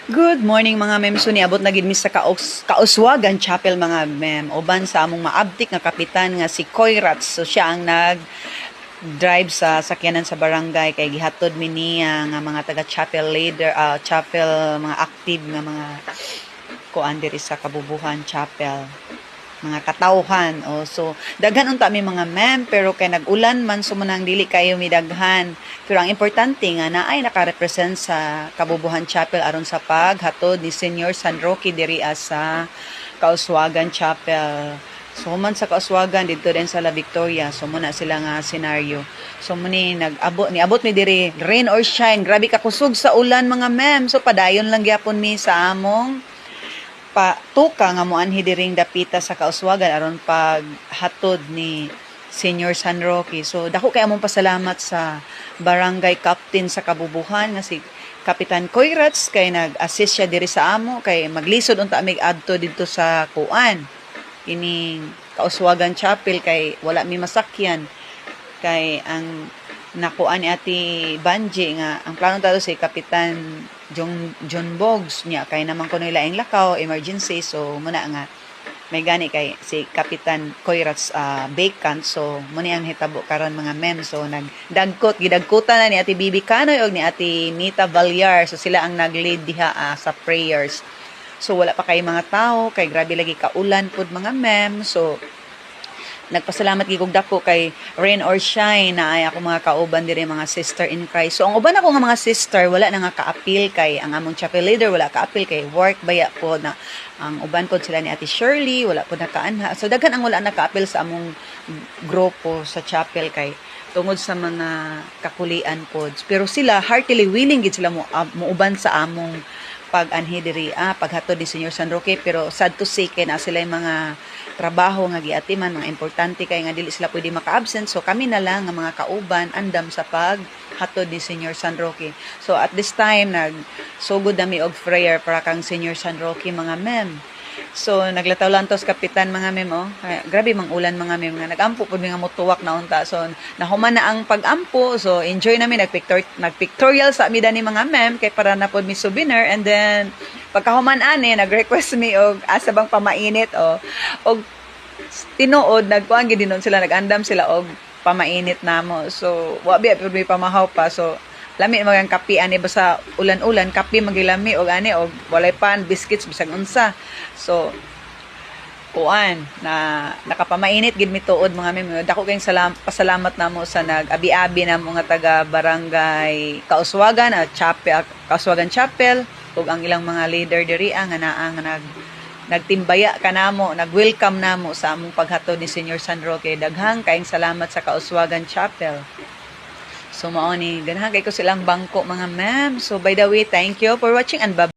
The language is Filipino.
Good morning mga mem. So niabot na gid mi sa Kauswagan Chapel mga mem. Uban sa among maabtik nga kapitan nga si Koyrats. So siya ang drive sa sakyanan sa barangay kay gihatod mi niya nga mga taga chapel leader, chapel mga active nga mga kuan diri sa Kabubuhan Chapel, mga katawhan. So daghan unta mi mga mem, pero kay nagulan man so manang dili kayo mi daghan. Pero ang importante nga naay naka-represent sa Kabubuhan Chapel aron sa paghatod ni Senior San Roque diri sa Kauswagan Chapel. So man sa Kauswagan dito din sa La Victoria, so muna sila nga senaryo. So muni niabot mi diri, rain or shine, grabe ka kusog sa ulan mga mem. So padayon lang gyapon mi sa among tuka nga moanhi diring dapita sa Kauswagan aron paghatod ni Senior San Roque. So dako kay among pasalamat sa barangay captain sa Kabubuhan nga si Kapitan Koyrats kay nag-assist siya diri sa amo kay maglisod unta mig adto didto sa kuan ining Kauswagan Chapel kay wala mi masakyan kay ang nakuan ni Ate Banji nga ang plano tato si Kapitan John Bogs niya kay naman kuno laing lakaw emergency, so muna nga may gani kay si Kapitan Koyrats vacant, so muni ang hitabo karon mga mem. So gidagkutan na ni Ate Bibi Canoy og ni Ate Nita Valyar, so sila ang nag-lead diha sa prayers. So wala pa kay mga tao kay grabe lagi kaulan pud mga mem. So nagpasalamat gid dako kay rain or shine na ay ako mga kauban diri mga sister in Christ. So ang uban ako nga mga sister wala na nga kaapil kay ang among chapel leader wala kaapil kay work baya po na ang uban pod sila ni Ate Shirley wala po nakaanha. So daghan ang wala nakaapil sa among grupo sa chapel kay tungod sa mga kakulian pod. Pero sila heartily willing gid sila mo uban sa among pag-anhi diri paghatod ni Senior San Roque, pero sad to say kay na sila yung mga trabaho nga giatiman mga importante kay nga dili sila pwede maka-absent, so kami na lang nga mga kauban andam sa paghatod ni Senior San Roque. So at this time nagsugod nami og prayer para kang Senior San Roque mga mem. So naglataw lang to sa kapitan mga mem. Grabe mang ulan mga mem nga nagampo pud nga motuwak na unta, so nahuman na ang pag-ampo, so enjoy namin nagpictorial sa amida ni mga mem kay para na pod mi souvenir. And then pagkahuman ani nag-request mi og asa bang pamainit og tinuod nagkuan gid dinon sila, nagandam sila og pamainit namo. So wa biya pud may pamahaw pa, so lami magang kape ani basta ulan-ulan kape magilami og ani og walay pan biscuits bisag unsa. So kuan na nakapamainit gid mi tuod mga mem. Dako kayong pasalamat namo sa nag-abi-abi na mga taga barangay Kauswagan at Chapel, Kauswagan Chapel ug ang ilang mga leader diri nga naa nga nagtimbaya kanamo, nag-welcome namo sa among paghatod ni Senior San Roque. Daghang kayong salamat sa Kauswagan Chapel. So mao ni ganahan kay ko silang bangko mga ma'am. So by the way, thank you for watching and bye.